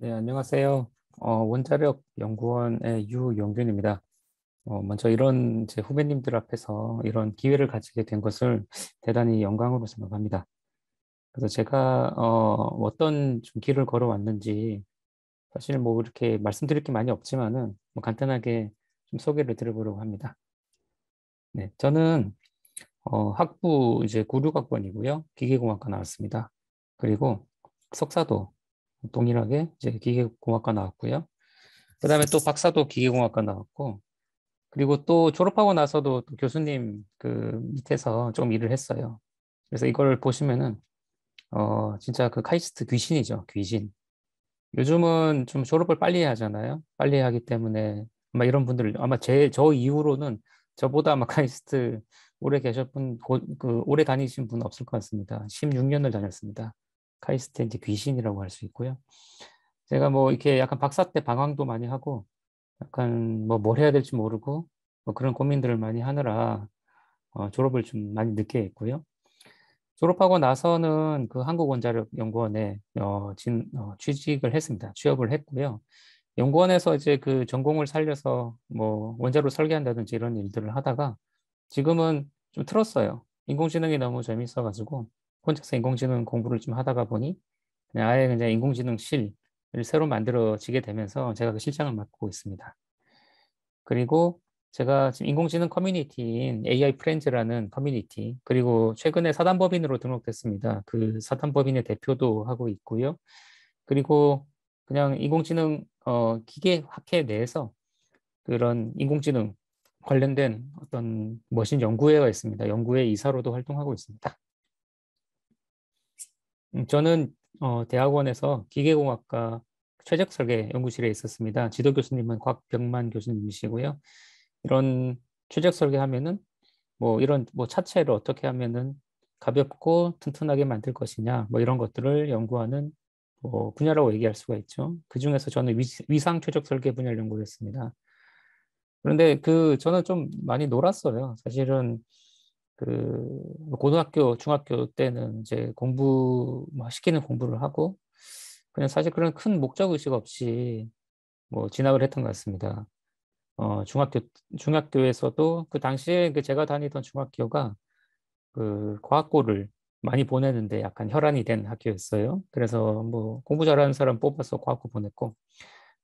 네, 안녕하세요. 원자력 연구원의 유영균입니다. 먼저 이런 제 후배님들 앞에서 이런 기회를 가지게 된 것을 대단히 영광으로 생각합니다. 그래서 제가 어떤 좀 길을 걸어왔는지 사실 뭐 이렇게 말씀드릴 게 많이 없지만은 뭐 간단하게 좀 소개를 드려보려고 합니다. 네, 저는 학부 이제 96학번이고요. 기계공학과 나왔습니다. 그리고 석사도 동일하게 이제 기계공학과 나왔고요. 그다음에 또 박사도 기계공학과 나왔고, 그리고 또 졸업하고 나서도 또 교수님 그 밑에서 좀 일을 했어요. 그래서 이걸 보시면은 진짜 그 카이스트 귀신이죠, 귀신. 요즘은 좀 졸업을 빨리 하잖아요. 빨리 하기 때문에 아마 이런 분들 아마 저 이후로는 저보다 아마 카이스트 오래 계셨분 그 오래 다니신 분 없을 것 같습니다. 16년을 다녔습니다. 카이스트 이제 귀신이라고 할 수 있고요. 제가 뭐 이렇게 약간 박사 때 방황도 많이 하고 약간 뭐 뭘 해야 될지 모르고 뭐 그런 고민들을 많이 하느라 졸업을 좀 많이 늦게 했고요. 졸업하고 나서는 그 한국원자력연구원에 취직을 했습니다. 취업을 했고요. 연구원에서 이제 그 전공을 살려서 뭐 원자로 설계한다든지 이런 일들을 하다가 지금은 좀 틀었어요. 인공지능이 너무 재밌어가지고 혼자서 인공지능 공부를 좀 하다가 보니 그냥 아예 그냥 인공지능실을 새로 만들어지게 되면서 제가 그 실장을 맡고 있습니다. 그리고 제가 지금 인공지능 커뮤니티인 AI 프렌즈라는 커뮤니티, 그리고 최근에 사단법인으로 등록됐습니다. 그 사단법인의 대표도 하고 있고요. 그리고 그냥 인공지능 기계학회 내에서 그런 인공지능 관련된 어떤 머신 연구회가 있습니다. 연구회 이사로도 활동하고 있습니다. 저는 대학원에서 기계공학과 최적 설계 연구실에 있었습니다. 지도 교수님은 곽병만 교수님이시고요. 이런 최적 설계하면은 뭐 이런 뭐 차체를 어떻게 하면은 가볍고 튼튼하게 만들 것이냐 뭐 이런 것들을 연구하는 뭐 분야라고 얘기할 수가 있죠. 그 중에서 저는 위상 최적 설계 분야를 연구했습니다. 그런데 그 저는 좀 많이 놀았어요. 사실은 그 고등학교, 중학교 때는 이제 공부 뭐 시키는 공부를 하고 그냥 사실 그런 큰 목적 의식 없이 뭐 진학을 했던 것 같습니다. 중학교에서도 그 당시에 그 제가 다니던 중학교가 그 과학고를 많이 보내는데 약간 혈안이 된 학교였어요. 그래서 뭐 공부 잘하는 사람 뽑아서 과학고 보냈고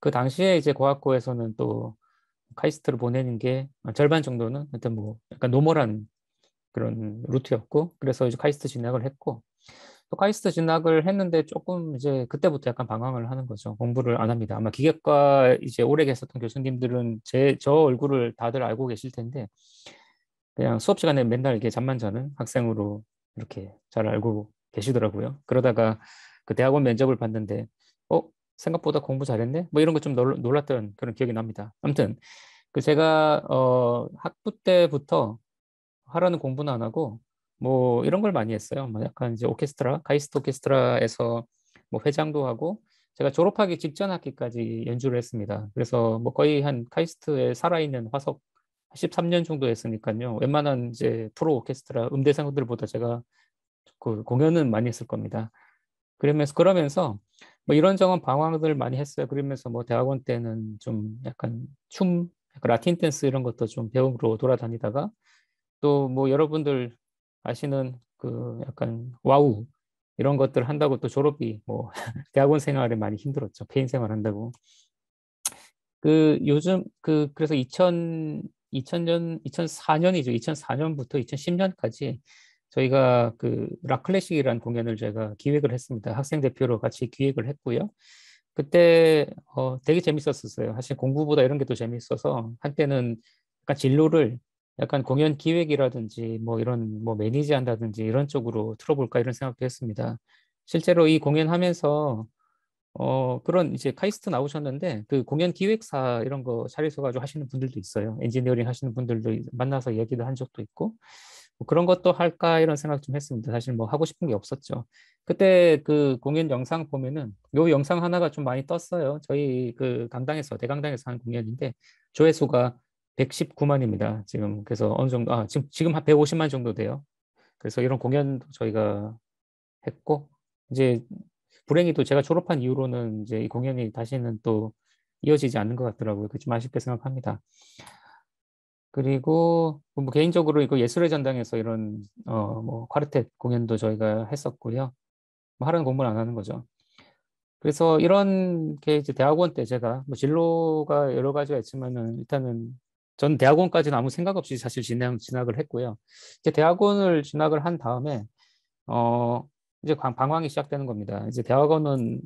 그 당시에 이제 과학고에서는 또 카이스트를 보내는 게 절반 정도는 하여튼 뭐 약간 노멀한 그런 루트였고 그래서 이제 카이스트 진학을 했고 또 카이스트 진학을 했는데 조금 이제 그때부터 약간 방황을 하는 거죠. 공부를 안 합니다. 아마 기계과 이제 오래 계셨던 교수님들은 저 얼굴을 다들 알고 계실 텐데 그냥 수업 시간에 맨날 이렇게 잠만 자는 학생으로 이렇게 잘 알고 계시더라고요. 그러다가 그 대학원 면접을 봤는데 어 생각보다 공부 잘했네? 뭐 이런 거 좀 놀랐던 그런 기억이 납니다. 아무튼 그 제가 학부 때부터 하라는 공부는 안 하고 뭐 이런 걸 많이 했어요. 뭐 약간 이제 오케스트라, 카이스트 오케스트라에서 뭐 회장도 하고 제가 졸업하기 직전 학기까지 연주를 했습니다. 그래서 뭐 거의 한 카이스트에 살아있는 화석 13년 정도 했으니까요. 웬만한 이제 프로 오케스트라 음대생들보다 제가 그 공연은 많이 했을 겁니다. 그러면서 뭐 이런저런 방황들 많이 했어요. 그러면서 뭐 대학원 때는 좀 약간 약간 라틴 댄스 이런 것도 좀 배우러 돌아다니다가 또 뭐 여러분들 아시는 그 약간 와우 이런 것들 한다고 또 졸업이 뭐 대학원 생활에 많이 힘들었죠. 폐인 생활 한다고. 그 요즘 그래서 2000년 2004년이죠. 2004년부터 2010년까지 저희가 그 락클래식이라는 공연을 제가 기획을 했습니다. 학생 대표로 같이 기획을 했고요. 그때 되게 재밌었었어요. 사실 공부보다 이런 게 더 재밌어서 한때는 약간 진로를 약간 공연 기획이라든지 뭐 이런 뭐 매니지 한다든지 이런 쪽으로 틀어볼까 이런 생각도 했습니다. 실제로 이 공연하면서 그런 이제 카이스트 나오셨는데 그 공연 기획사 이런 거 차려서 가지고 하시는 분들도 있어요. 엔지니어링 하시는 분들도 만나서 얘기도 한 적도 있고 뭐 그런 것도 할까 이런 생각 좀 했습니다. 사실 뭐 하고 싶은 게 없었죠. 그때 그 공연 영상 보면은 요 영상 하나가 좀 많이 떴어요. 저희 그 강당에서 대강당에서 한 공연인데 조회수가 119만입니다. 지금 그래서 어느 정도 지금 한 150만 정도 돼요. 그래서 이런 공연도 저희가 했고 이제 불행히도 제가 졸업한 이후로는 이제 이 공연이 다시는 또 이어지지 않는 것 같더라고요. 그 좀 아쉽게 생각합니다. 그리고 뭐 개인적으로 이거 예술의 전당에서 이런 뭐 콰르텟 공연도 저희가 했었고요. 뭐 하라는 공부는 안 하는 거죠. 그래서 이런 게 이제 대학원 때 제가 뭐 진로가 여러 가지가 있지만은 일단은 전 대학원까지는 아무 생각 없이 사실 진학을 했고요. 이제 대학원을 진학을 한 다음에 어 이제 방황이 시작되는 겁니다. 이제 대학원은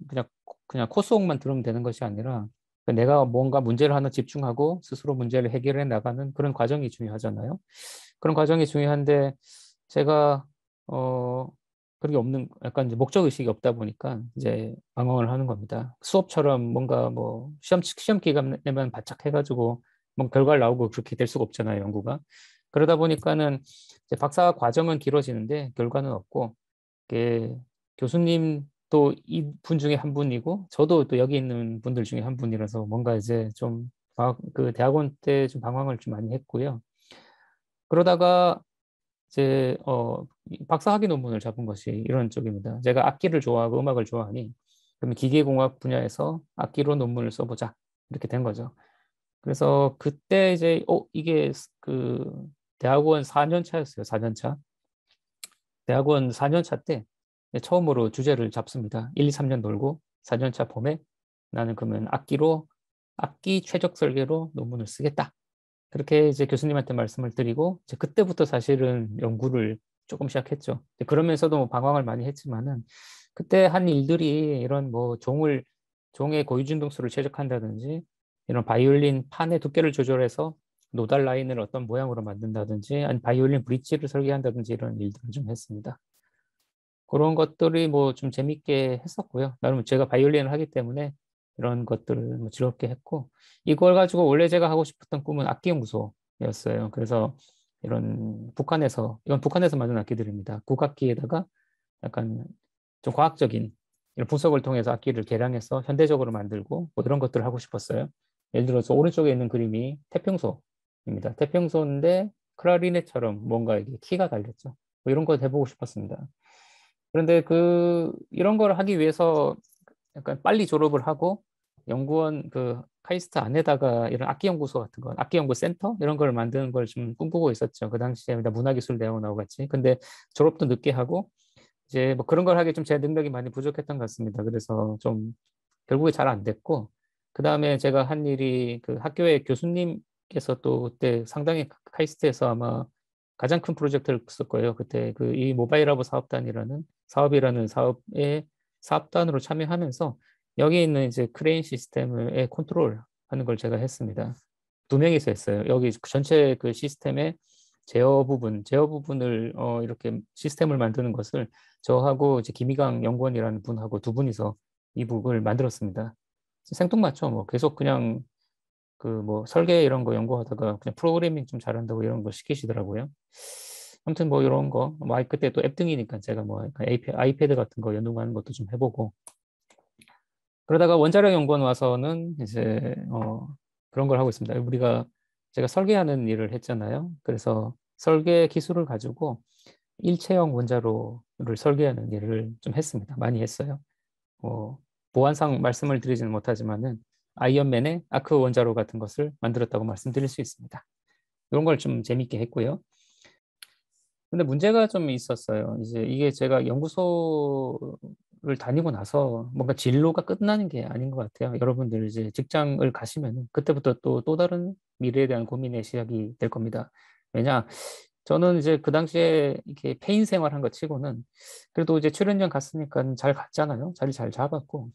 그냥 코스옥만 들으면 되는 것이 아니라 내가 뭔가 문제를 하나 집중하고 스스로 문제를 해결해 나가는 그런 과정이 중요하잖아요. 그런 과정이 중요한데 제가 어 그게 없는 약간 이제 목적 의식이 없다 보니까 이제 방황을 하는 겁니다. 수업처럼 뭔가 뭐 시험 기간에만 바짝 해가지고 뭔 결과를 나오고 그렇게 될 수가 없잖아요, 연구가. 그러다 보니까는 이제 박사 과정은 길어지는데 결과는 없고 이게 교수님도 이 분 중에 한 분이고 저도 또 여기 있는 분들 중에 한 분이라서 뭔가 이제 좀 그 대학원 때 좀 방황을 좀 많이 했고요. 그러다가 이제 박사 학위 논문을 잡은 것이 이런 쪽입니다. 제가 악기를 좋아하고 음악을 좋아하니 그러면 기계공학 분야에서 악기로 논문을 써보자 이렇게 된 거죠. 그래서 그때 이제 이게 그 대학원 4년 차였어요. 4년 차. 대학원 4년 차 때 처음으로 주제를 잡습니다. 1, 2, 3년 놀고 4년 차 봄에 나는 그러면 악기 최적 설계로 논문을 쓰겠다. 그렇게 이제 교수님한테 말씀을 드리고 이제 그때부터 사실은 연구를 조금 시작했죠. 그러면서도 뭐 방황을 많이 했지만은 그때 한 일들이 이런 뭐 종의 고유진동수를 최적한다든지 이런 바이올린 판의 두께를 조절해서 노달 라인을 어떤 모양으로 만든다든지 아니 바이올린 브릿지를 설계한다든지 이런 일들을 좀 했습니다. 그런 것들이 뭐 좀 재밌게 했었고요. 나름 제가 바이올린을 하기 때문에 이런 것들을 뭐 즐겁게 했고 이걸 가지고 원래 제가 하고 싶었던 꿈은 악기연구소였어요. 그래서 이건 북한에서 만든 악기들입니다. 국악기에다가 약간 좀 과학적인 이런 분석을 통해서 악기를 개량해서 현대적으로 만들고 뭐 이런 것들을 하고 싶었어요. 예를 들어서 오른쪽에 있는 그림이 태평소입니다. 태평소인데 클라리넷처럼 뭔가 이게 키가 달렸죠. 뭐 이런 거 해보고 싶었습니다. 그런데 이런 걸 하기 위해서 약간 빨리 졸업을 하고 연구원 그 카이스트 안에다가 이런 악기연구소 같은 거, 악기연구센터 이런 걸 만드는 걸 좀 꿈꾸고 있었죠. 그 당시에 문화기술대학원하고 같이. 근데 졸업도 늦게 하고 이제 뭐 그런 걸 하기 좀 제 능력이 많이 부족했던 것 같습니다. 그래서 좀 결국에 잘 안 됐고 그 다음에 제가 한 일이 그 학교의 교수님께서 또 그때 상당히 카이스트에서 아마 가장 큰 프로젝트를 했을 거예요. 그때 그 이 모바일하브 사업이라는 사업에 사업단으로 참여하면서 여기 있는 이제 크레인 시스템의 컨트롤하는 걸 제가 했습니다. 두 명이서 했어요. 여기 전체 그 시스템의 제어 부분을 이렇게 시스템을 만드는 것을 저하고 이제 김희강 연구원이라는 분하고 두 분이서 이 북을 만들었습니다. 생뚱맞죠. 뭐 계속 그냥 그 뭐 설계 이런 거 연구하다가 그냥 프로그래밍 좀 잘한다고 이런 거 시키시더라고요. 아무튼 뭐 이런 거, 뭐 그때 또 앱등이니까 제가 뭐 아이패드 같은 거 연동하는 것도 좀 해보고 그러다가 원자력 연구원 와서는 이제 그런 걸 하고 있습니다. 제가 설계하는 일을 했잖아요. 그래서 설계 기술을 가지고 일체형 원자로를 설계하는 일을 좀 했습니다. 많이 했어요. 뭐 보안상 말씀을 드리지는 못하지만은 아이언맨의 아크 원자로 같은 것을 만들었다고 말씀드릴 수 있습니다. 이런 걸 좀 재밌게 했고요. 근데 문제가 좀 있었어요. 이제 이게 제가 연구소를 다니고 나서 뭔가 진로가 끝나는 게 아닌 것 같아요. 여러분들 이제 직장을 가시면 그때부터 또 다른 미래에 대한 고민의 시작이 될 겁니다. 왜냐, 저는 이제 그 당시에 이렇게 폐인 생활한 것 치고는 그래도 이제 출연료 갔으니까 잘 갔잖아요. 자리 잘 잡았고.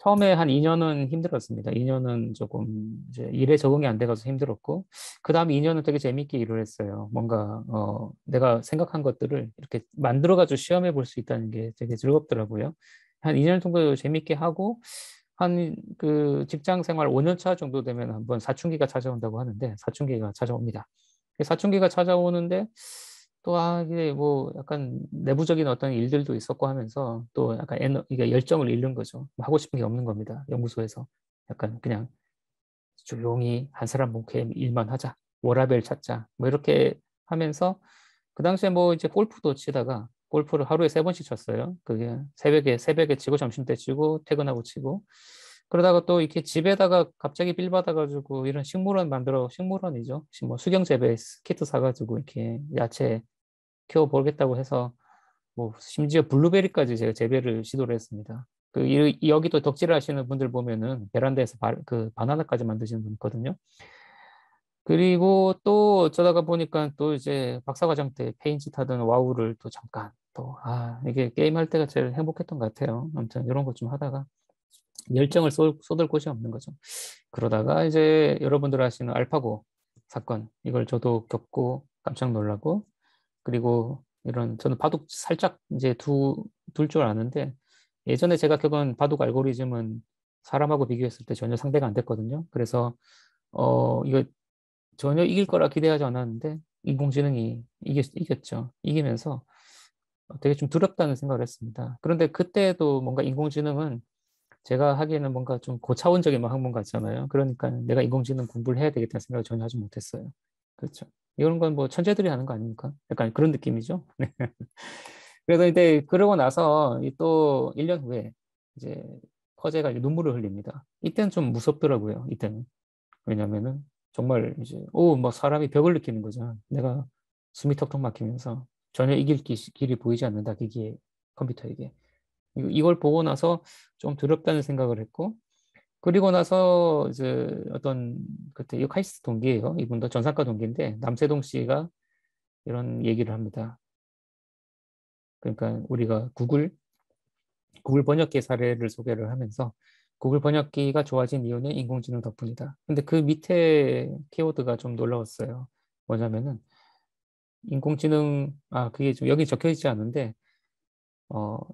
처음에 한 2년은 힘들었습니다. 2년은 조금 이제 일에 적응이 안 돼가지고 힘들었고, 그 다음 2년은 되게 재밌게 일을 했어요. 뭔가, 내가 생각한 것들을 이렇게 만들어가지고 시험해 볼 수 있다는 게 되게 즐겁더라고요. 한 2년 정도 재밌게 하고, 한 그 직장 생활 5년 차 정도 되면 한번 사춘기가 찾아온다고 하는데, 사춘기가 찾아옵니다. 사춘기가 찾아오는데, 이게 뭐 약간 내부적인 어떤 일들도 있었고 하면서 또 약간 이게 열정을 잃는 거죠. 뭐 하고 싶은 게 없는 겁니다. 연구소에서. 약간 그냥 조용히 한 사람 목회 일만 하자. 워라밸 찾자. 뭐 이렇게 하면서 그 당시에 뭐 이제 골프도 치다가 골프를 하루에 3번씩 쳤어요. 그게 새벽에 치고 점심 때 치고 퇴근하고 치고 그러다가 또 이렇게 집에다가 갑자기 빌 받아가지고 이런 식물원이죠. 뭐 수경 재배 키트 사가지고 이렇게 야채 키워보겠다고 해서 뭐 심지어 블루베리까지 제가 재배를 시도를 했습니다. 여기도 덕질을 하시는 분들 보면은 베란다에서 그 바나나까지 만드시는 분 있거든요. 그리고 또 어쩌다가 보니까 또 이제 박사과정 때 페인트 타던 와우를 또 잠깐 또, 이게 게임할 때가 제일 행복했던 것 같아요. 아무튼 이런 것 좀 하다가 열정을 쏟을 곳이 없는 거죠. 그러다가 이제 여러분들 아시는 알파고 사건, 이걸 저도 겪고 깜짝 놀라고, 그리고 저는 바둑 살짝 이제 둘 줄 아는데, 예전에 제가 겪은 바둑 알고리즘은 사람하고 비교했을 때 전혀 상대가 안 됐거든요. 그래서, 이거 전혀 이길 거라 기대하지 않았는데, 인공지능이 이겼죠. 이기면서 되게 좀 두렵다는 생각을 했습니다. 그런데 그때도 뭔가 인공지능은 제가 하기에는 뭔가 좀 고차원적인 학문 같잖아요. 그러니까 내가 인공지능 공부를 해야 되겠다는 생각을 전혀 하지 못했어요. 그렇죠. 이런 건 뭐 천재들이 하는 거 아닙니까? 약간 그런 느낌이죠. 그래서 이제 그러고 나서 또 1년 후에 이제 허재가 이제 눈물을 흘립니다. 이때는 좀 무섭더라고요. 이때는. 왜냐면은 정말 이제 막 사람이 벽을 느끼는 거죠. 내가 숨이 턱턱 막히면서 전혀 이길 길이 보이지 않는다. 기기에 컴퓨터에게. 이걸 보고 나서 좀 두렵다는 생각을 했고, 그리고 나서 이제 그때 이 카이스트 동기예요. 이분도 전산과 동기인데 남세동 씨가 이런 얘기를 합니다. 그러니까 우리가 구글 번역기 사례를 소개를 하면서 구글 번역기가 좋아진 이유는 인공지능 덕분이다. 근데 그 밑에 키워드가 좀 놀라웠어요. 뭐냐면은 인공지능, 그게 좀 여기 적혀 있지 않은데,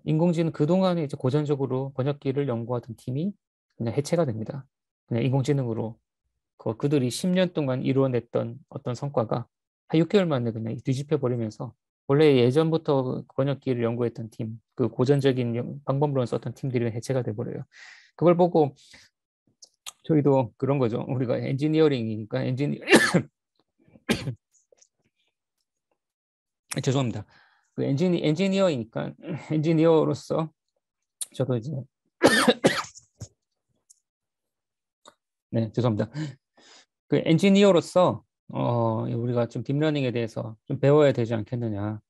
인공지능 그동안에 이제 고전적으로 번역기를 연구하던 팀이 그냥 해체가 됩니다. 그냥 인공지능으로 그들이 10년 동안 이루어냈던 어떤 성과가 한 6개월 만에 그냥 뒤집혀 버리면서 원래 예전부터 번역기를 연구했던 팀, 그 고전적인 방법론을 썼던 팀들이 해체가 돼 버려요. 그걸 보고 저희도 그런 거죠. 우리가 엔지니어링이니까 죄송합니다. 그 엔지니어이니까 엔지니어로서 저도 이제 네, 죄송합니다. 그 엔지니어로서 우리가 좀 딥러닝에 대해서 좀 배워야 되지 않겠느냐.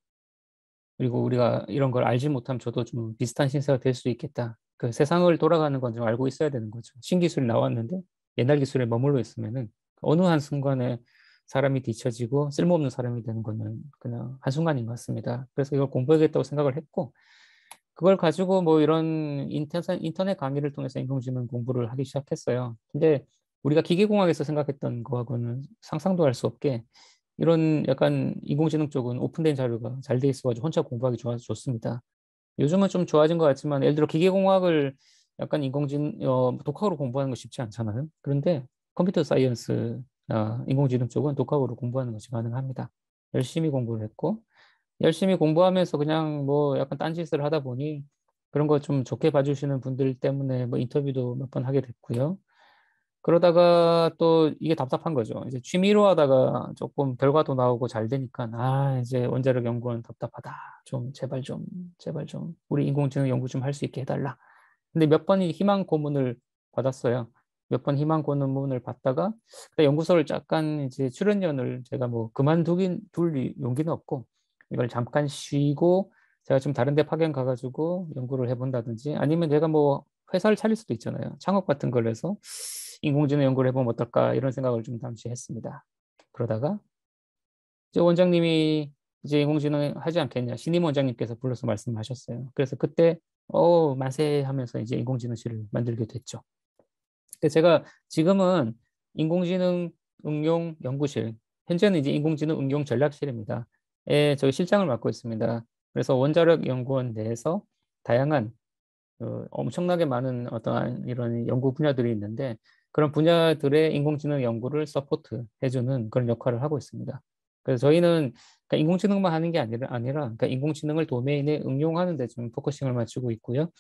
그리고 우리가 이런 걸 알지 못하면 저도 좀 비슷한 신세가 될 수 있겠다. 그 세상을 돌아가는 건 좀 알고 있어야 되는 거죠. 신기술이 나왔는데 옛날 기술에 머물러 있으면은 어느 한순간에 사람이 뒤처지고 쓸모없는 사람이 되는 거는 그냥 한순간인 것 같습니다. 그래서 이걸 공부하겠다고 생각을 했고, 그걸 가지고 뭐 이런 인터넷 강의를 통해서 인공지능 공부를 하기 시작했어요. 근데 우리가 기계공학에서 생각했던 거하고는 상상도 할 수 없게 이런 약간 인공지능 쪽은 오픈된 자료가 잘 돼 있어가지고 혼자 공부하기 좋습니다. 요즘은 좀 좋아진 것 같지만 예를 들어 기계공학을 약간 독학으로 공부하는 거 쉽지 않잖아요. 그런데 컴퓨터 사이언스, 인공지능 쪽은 독학으로 공부하는 것이 가능합니다. 열심히 공부를 했고 열심히 공부하면서 그냥 뭐 약간 딴짓을 하다 보니 그런 거 좀 좋게 봐주시는 분들 때문에 뭐 인터뷰도 몇 번 하게 됐고요. 그러다가 또 이게 답답한 거죠. 이제 취미로 하다가 조금 결과도 나오고 잘 되니까 이제 원자력 연구원 답답하다. 제발 좀 우리 인공지능 연구 좀 할 수 있게 해달라. 근데 몇 번이 희망 고문을 받았어요. 몇 번 희망 고문을 받다가 연구소를 잠깐 이제 출연료를 제가 뭐 둘 용기는 없고 이걸 잠깐 쉬고 제가 좀 다른 데 파견 가가지고 연구를 해본다든지 아니면 제가 뭐 회사를 차릴 수도 있잖아요. 창업 같은 걸 해서 인공지능 연구를 해보면 어떨까 이런 생각을 좀 잠시 했습니다. 그러다가 이제 원장님이 이제 인공지능 하지 않겠냐 신임 원장님께서 불러서 말씀하셨어요. 그래서 그때 만세 하면서 이제 인공지능실을 만들게 됐죠. 근데 제가 지금은 인공지능 응용 연구실, 현재는 이제 인공지능 응용 전략실입니다. 저희 실장을 맡고 있습니다. 그래서 원자력 연구원 내에서 다양한 엄청나게 많은 어떠한 이런 연구 분야들이 있는데 그런 분야들의 인공지능 연구를 서포트 해주는 그런 역할을 하고 있습니다. 그래서 저희는 그러니까 인공지능만 하는 게 아니라 그러니까 인공지능을 도메인에 응용하는 데 좀 포커싱을 맞추고 있고요.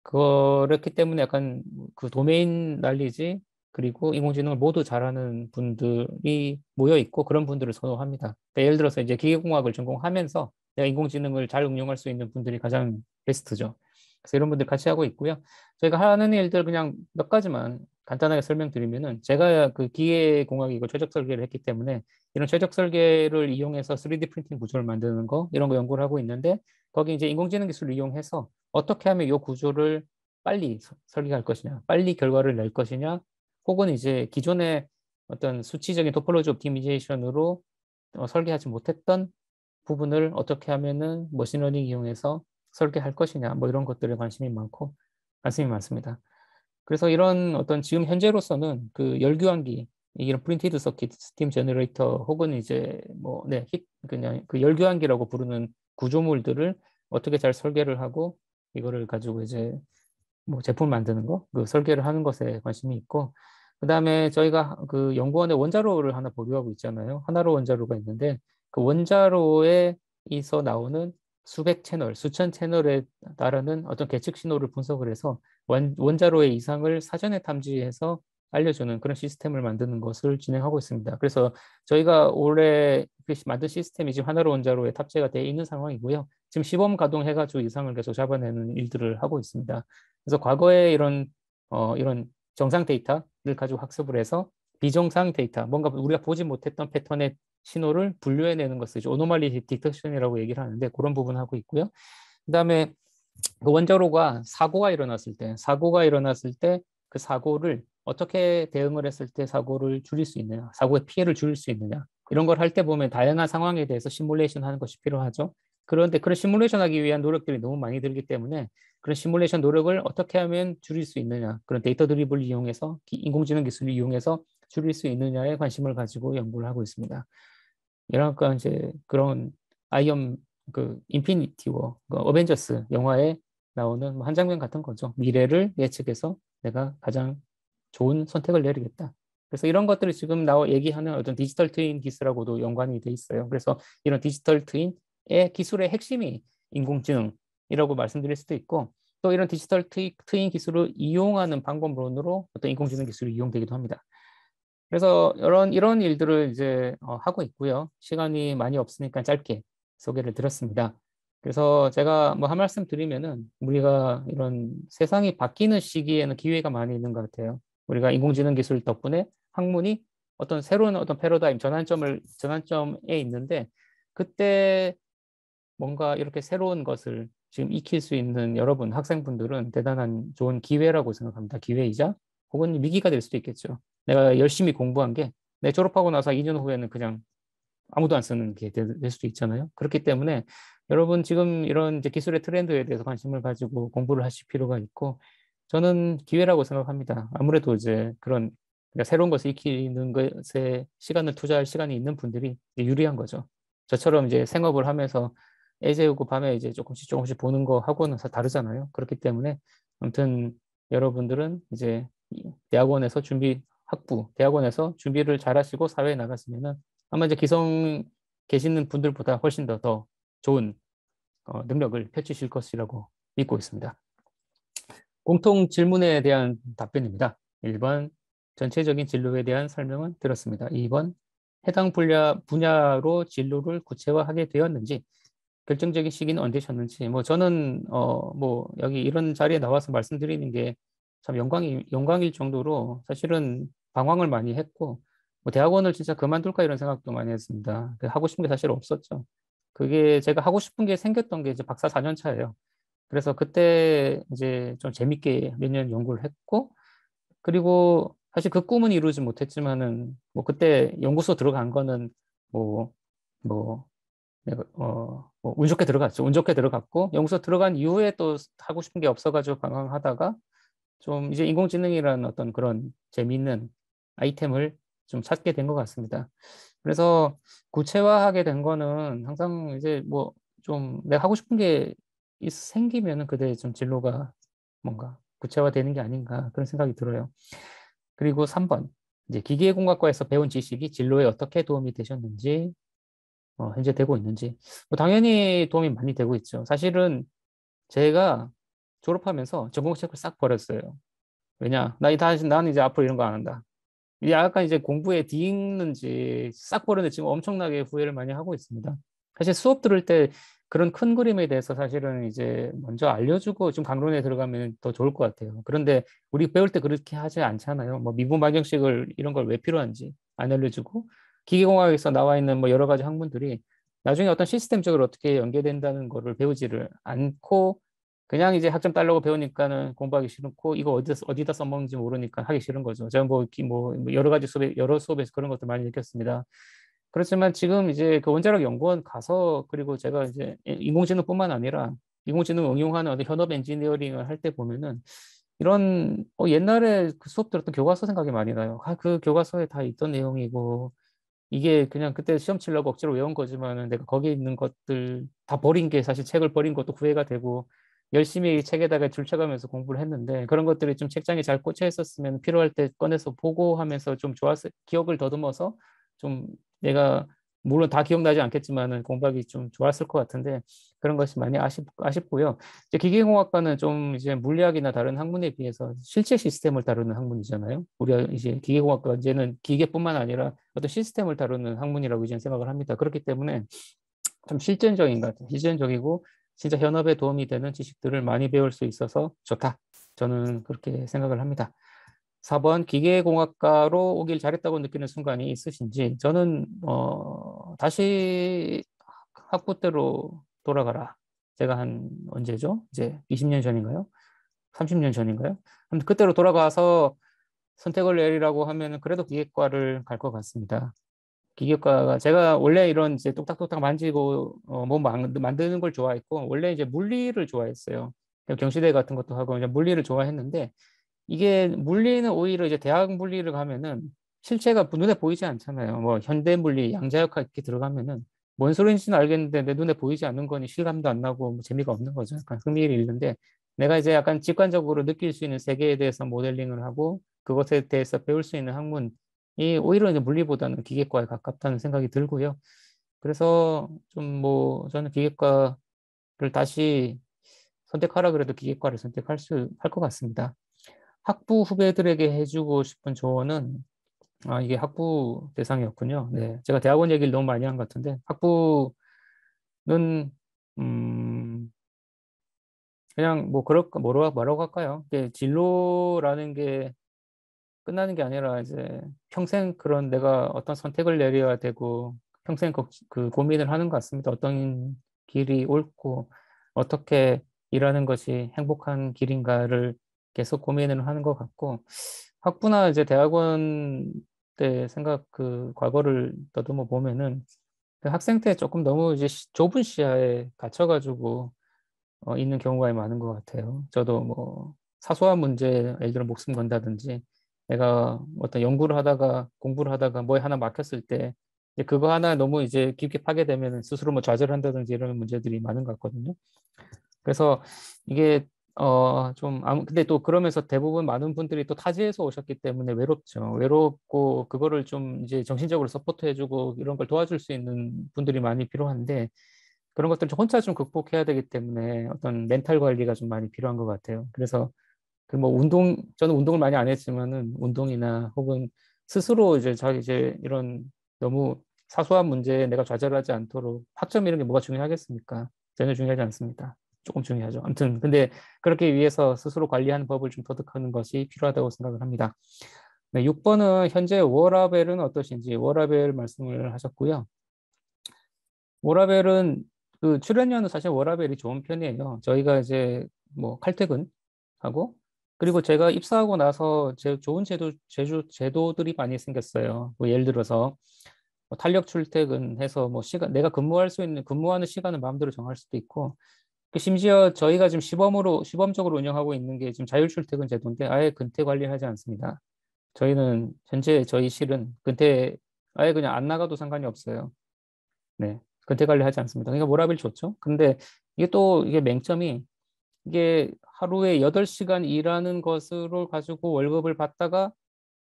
그렇기 때문에 약간 그 도메인 날리지 그리고 인공지능을 모두 잘하는 분들이 모여 있고 그런 분들을 선호합니다. 그러니까 예를 들어서 이제 기계공학을 전공하면서 내가 인공지능을 잘 응용할 수 있는 분들이 가장 베스트죠. 그래서 이런 분들 같이 하고 있고요. 저희가 하는 일들 그냥 몇 가지만 간단하게 설명드리면은 제가 그 기계공학이고 최적 설계를 했기 때문에 이런 최적 설계를 이용해서 3D 프린팅 구조를 만드는 거 이런 거 연구를 하고 있는데 거기 이제 인공지능 기술을 이용해서 어떻게 하면 이 구조를 빨리 설계할 것이냐, 빨리 결과를 낼 것이냐, 혹은 이제 기존의 어떤 수치적인 토폴로지 옵티미제이션으로 설계하지 못했던 부분을 어떻게 하면은 머신러닝 이용해서 설계할 것이냐, 뭐 이런 것들에 관심이 많습니다. 그래서 이런 어떤 지금 현재로서는 그 열교환기, 이런 프린티드 서킷, 스팀 제너레이터 혹은 이제 뭐, 네, 그냥 그 열교환기라고 부르는 구조물들을 어떻게 잘 설계를 하고 이거를 가지고 이제 뭐 제품 만드는 거, 그 설계를 하는 것에 관심이 있고, 그 다음에 저희가 그 연구원에 원자로를 하나 보유하고 있잖아요. 하나로 원자로가 있는데 그 원자로에서 나오는 수백 채널, 수천 채널에 따르는 어떤 계측 신호를 분석을 해서 원자로의 이상을 사전에 탐지해서 알려주는 그런 시스템을 만드는 것을 진행하고 있습니다. 그래서 저희가 올해 만든 시스템이 지금 하나로 원자로에 탑재가 되어 있는 상황이고요. 지금 시범 가동해가지고 이상을 계속 잡아내는 일들을 하고 있습니다. 그래서 과거에 이런 정상 데이터를 가지고 학습을 해서 비정상 데이터, 뭔가 우리가 보지 못했던 패턴의 신호를 분류해내는 것을 이제 오노말리 디텍션이라고 얘기를 하는데 그런 부분 하고 있고요. 그다음에 그 원자로가 사고가 일어났을 때 그 사고를 어떻게 대응을 했을 때 사고를 줄일 수 있느냐, 사고의 피해를 줄일 수 있느냐, 이런 걸 할 때 보면 다양한 상황에 대해서 시뮬레이션 하는 것이 필요하죠. 그런데 그런 시뮬레이션 하기 위한 노력들이 너무 많이 들기 때문에 그런 시뮬레이션 노력을 어떻게 하면 줄일 수 있느냐, 그런 데이터 드립을 이용해서 인공지능 기술을 이용해서 줄일 수 있느냐에 관심을 가지고 연구를 하고 있습니다. 이러니까 이제 그런 아이언 그 인피니티 워, 그 어벤져스 영화에 나오는 한 장면 같은 거죠. 미래를 예측해서 내가 가장 좋은 선택을 내리겠다. 그래서 이런 것들을 지금 나와 얘기하는 어떤 디지털 트윈 기술하고도 연관이 돼 있어요. 그래서 이런 디지털 트윈의 기술의 핵심이 인공지능이라고 말씀드릴 수도 있고 또 이런 디지털 트윈 기술을 이용하는 방법론으로 어떤 인공지능 기술이 이용되기도 합니다. 그래서 이런 일들을 이제 하고 있고요. 시간이 많이 없으니까 짧게 소개를 드렸습니다. 그래서 제가 뭐 한 말씀 드리면은 우리가 이런 세상이 바뀌는 시기에는 기회가 많이 있는 것 같아요. 우리가 인공지능 기술 덕분에 학문이 어떤 새로운 어떤 패러다임 전환점에 있는데 그때 뭔가 이렇게 새로운 것을 지금 익힐 수 있는 여러분 학생분들은 대단한 좋은 기회라고 생각합니다. 기회이자 혹은 위기가 될 수도 있겠죠. 내가 열심히 공부한 게 내 졸업하고 나서 2년 후에는 그냥 아무도 안 쓰는 게 될 수도 있잖아요. 그렇기 때문에 여러분 지금 이런 이제 기술의 트렌드에 대해서 관심을 가지고 공부를 하실 필요가 있고 저는 기회라고 생각합니다. 아무래도 이제 그런 그러니까 새로운 것을 익히는 것에 시간을 투자할 시간이 있는 분들이 유리한 거죠. 저처럼 이제 생업을 하면서 애 재우고 밤에 이제 조금씩 보는 거 하고는 다르잖아요. 그렇기 때문에 아무튼 여러분들은 이제 대학원에서 대학원에서 준비를 잘 하시고 사회에 나갔으면은 아마 이제 기성 계시는 분들보다 훨씬 더 좋은 능력을 펼치실 것이라고 믿고 있습니다. 공통 질문에 대한 답변입니다. 1번, 전체적인 진로에 대한 설명은 들었습니다. 2번, 해당 분야로 진로를 구체화하게 되었는지, 결정적인 시기는 언제셨는지, 뭐 저는 뭐 여기 이런 자리에 나와서 말씀드리는 게 참 영광일 정도로 사실은 방황을 많이 했고, 뭐 대학원을 진짜 그만둘까 이런 생각도 많이 했습니다. 하고 싶은 게 사실 없었죠. 그게 제가 하고 싶은 게 생겼던 게 이제 박사 4년 차예요. 그래서 그때 이제 좀 재밌게 몇 년 연구를 했고, 그리고 사실 그 꿈은 이루지 못했지만은 뭐 그때 연구소 들어간 거는 뭐, 뭐, 내가, 운 좋게 들어갔죠. 운 좋게 들어갔고, 연구소 들어간 이후에 또 하고 싶은 게 없어가지고 방황하다가 좀 이제 인공지능이라는 어떤 그런 재미있는 아이템을 좀 찾게 된 것 같습니다. 그래서 구체화하게 된 거는 항상 이제 뭐 좀 내가 하고 싶은 게 생기면은 그때 좀 진로가 뭔가 구체화되는 게 아닌가 그런 생각이 들어요. 그리고 3번 이제 기계공학과에서 배운 지식이 진로에 어떻게 도움이 되셨는지 현재 되고 있는지 뭐 당연히 도움이 많이 되고 있죠. 사실은 제가 졸업하면서 전공책을 싹 버렸어요. 왜냐? 나는 이제 앞으로 이런 거 안 한다. 약간 이제 공부에 뒤잉는지 싹 버렸는데 지금 엄청나게 후회를 많이 하고 있습니다. 사실 수업 들을 때 그런 큰 그림에 대해서 사실은 이제 먼저 알려주고 좀 강론에 들어가면 더 좋을 것 같아요. 그런데 우리 배울 때 그렇게 하지 않잖아요. 뭐 미분 방정식을 이런 걸 왜 필요한지 안 알려주고 기계공학에서 나와 있는 뭐 여러 가지 학문들이 나중에 어떤 시스템적으로 어떻게 연계된다는 거를 배우지를 않고 그냥 이제 학점 따려고 배우니까는 공부하기 싫고 이거 어디다 써먹는지 모르니까 하기 싫은 거죠. 제가 뭐 여러 가지 수업에 여러 수업에서 그런 것들 많이 느꼈습니다. 그렇지만 지금 이제 그 원자력 연구원 가서 그리고 제가 이제 인공지능뿐만 아니라 인공지능 응용하는 어떤 현업 엔지니어링을 할 때 보면은 이런 옛날에 그 수업 들었던 교과서 생각이 많이 나요. 아, 그 교과서에 다 있던 내용이고 이게 그냥 그때 시험 치려고 억지로 외운 거지만은 내가 거기에 있는 것들 다 버린 게 사실 책을 버린 것도 후회가 되고 열심히 책에다가 줄쳐가면서 공부를 했는데 그런 것들이 좀 책장에 잘 꽂혀 있었으면 필요할 때 꺼내서 보고 하면서 좀 좋았을 기억을 더듬어서 좀 내가 물론 다 기억나지 않겠지만은 공부하기 좀 좋았을 것 같은데 그런 것이 많이 아쉽고요. 이제 기계공학과는 좀 이제 물리학이나 다른 학문에 비해서 실제 시스템을 다루는 학문이잖아요. 우리가 이제 기계공학과 이제는 기계뿐만 아니라 어떤 시스템을 다루는 학문이라고 이제 생각을 합니다. 그렇기 때문에 좀 실전적인 것 같아요. 실전적이고 진짜 현업에 도움이 되는 지식들을 많이 배울 수 있어서 좋다. 저는 그렇게 생각을 합니다. 4번 기계공학과로 오길 잘했다고 느끼는 순간이 있으신지 저는 다시 학부 때로 돌아가라. 제가 한 언제죠? 이제 20년 전인가요? 30년 전인가요? 아무튼 그때로 돌아가서 선택을 내리라고 하면 그래도 기계과를 갈 것 같습니다. 기계과가 제가 원래 이런 이제 똑딱똑딱 만지고 뭐 만드는 걸 좋아했고 원래 이제 물리를 좋아했어요. 경시대 같은 것도 하고 이제 물리를 좋아했는데 이게 물리는 오히려 이제 대학 물리를 가면은 실체가 눈에 보이지 않잖아요. 뭐 현대 물리, 양자역학 이렇게 들어가면은 뭔 소리인지는 알겠는데 내 눈에 보이지 않는 거니 실감도 안 나고 뭐 재미가 없는 거죠. 약간 흥미를 잃는데 내가 이제 약간 직관적으로 느낄 수 있는 세계에 대해서 모델링을 하고 그것에 대해서 배울 수 있는 학문이 오히려 이제 물리보다는 기계과에 가깝다는 생각이 들고요. 그래서 좀 뭐 저는 기계과를 다시 선택하라 그래도 기계과를 할 것 같습니다. 학부 후배들에게 해주고 싶은 조언은 이게 학부 대상이었군요. 네, 제가 대학원 얘기를 너무 많이 한 것 같은데 학부는 음, 그냥 뭐 뭐라고 할까요? 이게 진로라는 게 끝나는 게 아니라 이제 평생 그런 내가 어떤 선택을 내려야 되고 평생 그 고민을 하는 것 같습니다. 어떤 길이 옳고 어떻게 일하는 것이 행복한 길인가를 계속 고민을 하는 것 같고 학부나 이제 대학원 때 생각 그 과거를 더듬어 보면은 그 학생 때 조금 너무 이제 좁은 시야에 갇혀가지고 있는 경우가 많은 것 같아요. 저도 뭐 사소한 문제, 예를 들어 목숨 건다든지 내가 어떤 연구를 하다가 공부를 하다가 뭐에 하나 막혔을 때 이제 그거 하나 너무 이제 깊게 파괴되면 스스로 뭐 좌절한다든지 이런 문제들이 많은 것 같거든요. 그래서 이게 근데 또 그러면서 대부분 많은 분들이 또 타지에서 오셨기 때문에 외롭죠. 외롭고 그거를 좀 이제 정신적으로 서포트해주고 이런 걸 도와줄 수 있는 분들이 많이 필요한데 그런 것들 을 혼자 좀 극복해야 되기 때문에 어떤 멘탈 관리가 좀 많이 필요한 것 같아요. 그래서 그 뭐 저는 운동을 많이 안 했지만은 운동이나 혹은 스스로 이제 이런 너무 사소한 문제에 내가 좌절하지 않도록 학점 이런 게 뭐가 중요하겠습니까? 전혀 중요하지 않습니다. 조금 중요하죠. 아무튼 근데 그렇게 위해서 스스로 관리하는 법을 좀 터득하는 것이 필요하다고 생각을 합니다. 네, 6번은 현재 워라벨은 어떠신지 워라벨 말씀을 하셨고요. 워라벨은 그 출연료는 사실 워라벨이 좋은 편이에요. 저희가 이제 뭐 칼퇴근하고 그리고 제가 입사하고 나서 좋은 제도들이 많이 생겼어요. 뭐 예를 들어서 뭐 탄력 출퇴근해서 뭐 내가 근무하는 시간을 마음대로 정할 수도 있고 그 심지어 저희가 지금 시범적으로 운영하고 있는 게 지금 자율 출퇴근 제도인데 아예 근태 관리하지 않습니다. 저희는 현재 저희 실은 근태 아예 그냥 안 나가도 상관이 없어요. 네. 근태 관리하지 않습니다. 그러니까 워라밸 좋죠. 근데 이게 맹점이 이게 하루에 8시간 일하는 것으로 가지고 월급을 받다가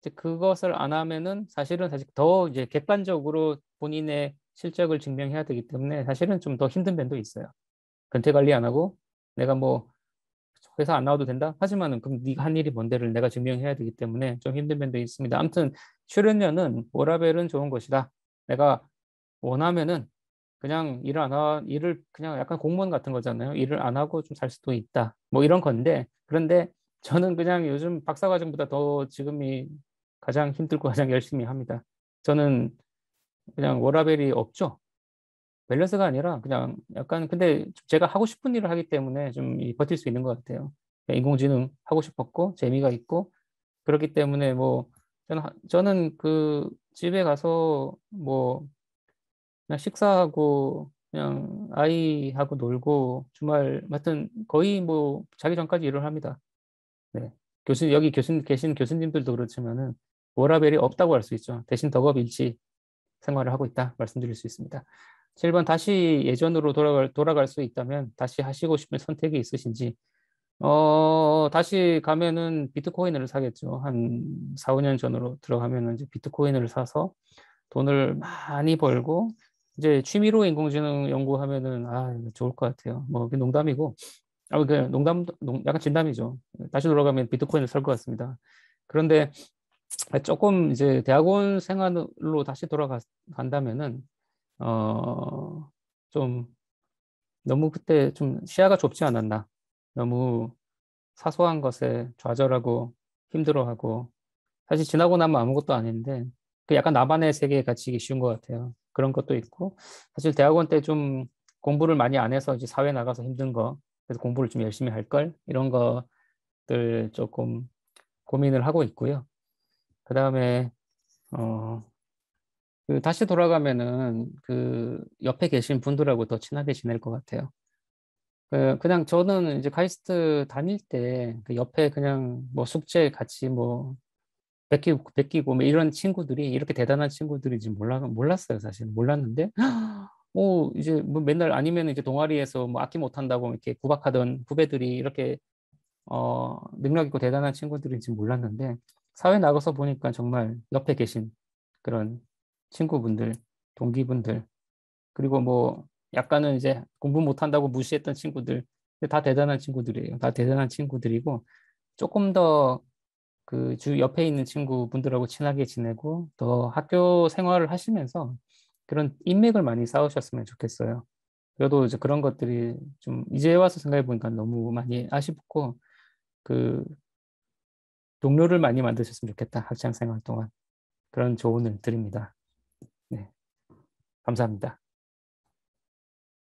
이제 그것을 안 하면은 사실 더 이제 객관적으로 본인의 실적을 증명해야 되기 때문에 사실은 좀 더 힘든 면도 있어요. 근태 관리 안 하고 내가 뭐 회사 안 나와도 된다? 하지만은 그럼 네가 한 일이 뭔데를 내가 증명해야 되기 때문에 좀 힘든 면도 있습니다. 아무튼 출연료는 워라밸은 좋은 것이다. 내가 원하면은 그냥 일을 그냥 약간 공무원 같은 거잖아요. 일을 안 하고 좀 살 수도 있다. 뭐 이런 건데, 그런데 저는 그냥 요즘 박사과정보다 더 지금이 가장 힘들고 가장 열심히 합니다. 저는 그냥 워라밸이 없죠. 밸런스가 아니라 그냥 약간, 근데 제가 하고 싶은 일을 하기 때문에 좀 버틸 수 있는 것 같아요. 인공지능 하고 싶었고 재미가 있고 그렇기 때문에 뭐 저는 그 집에 가서 뭐 그냥 식사하고 그냥 아이하고 놀고 주말 하여튼 거의 뭐 자기 전까지 일을 합니다. 네. 여기 계신 교수님들도 그렇지만은 워라밸이 없다고 할 수 있죠. 대신 덕업일치 생활을 하고 있다 말씀드릴 수 있습니다. 7번 다시 예전으로 돌아갈 수 있다면 다시 하시고 싶은 선택이 있으신지. 다시 가면은 비트코인을 사겠죠. 한 4, 5년 전으로 들어가면은 이제 비트코인을 사서 돈을 많이 벌고 이제 취미로 인공지능 연구하면은 좋을 것 같아요. 뭐 그게 농담이고, 약간 진담이죠. 다시 돌아가면 비트코인을 살 것 같습니다. 그런데 조금 이제 대학원 생활로 다시 돌아간다면은 어, 좀 너무 그때 좀 시야가 좁지 않았나. 너무 사소한 것에 좌절하고 힘들어하고 사실 지나고 나면 아무것도 아닌데 그 약간 나만의 세계에 갇히기 쉬운 것 같아요. 그런 것도 있고 사실 대학원 때 좀 공부를 많이 안 해서 이제 사회 나가서 힘든 거 그래서 공부를 좀 열심히 할 걸 이런 것들 조금 고민을 하고 있고요. 그다음에 어, 그 다시 돌아가면은 그 옆에 계신 분들하고 더 친하게 지낼 것 같아요. 그냥 저는 이제 카이스트 다닐 때 그 옆에 그냥 뭐 숙제 같이 뭐 베끼고 뭐 이런 친구들이 이렇게 대단한 친구들인지 몰랐어요. 사실 몰랐는데 이제 뭐 맨날 아니면 이제 동아리에서 뭐 악기 못한다고 이렇게 구박하던 후배들이 이렇게 능력 있고 대단한 친구들인지 몰랐는데 사회 나가서 보니까 정말 옆에 계신 그런 친구분들, 동기분들 그리고 뭐 약간은 이제 공부 못한다고 무시했던 친구들 근데 다 대단한 친구들이에요. 다 대단한 친구들이고 조금 더 그 주 옆에 있는 친구분들하고 친하게 지내고 더 학교 생활을 하시면서 그런 인맥을 많이 쌓으셨으면 좋겠어요. 저도 이제 그런 것들이 좀 이제 와서 생각해 보니까 너무 많이 아쉽고 그 동료를 많이 만드셨으면 좋겠다. 학창 생활 동안 그런 조언을 드립니다. 네, 감사합니다.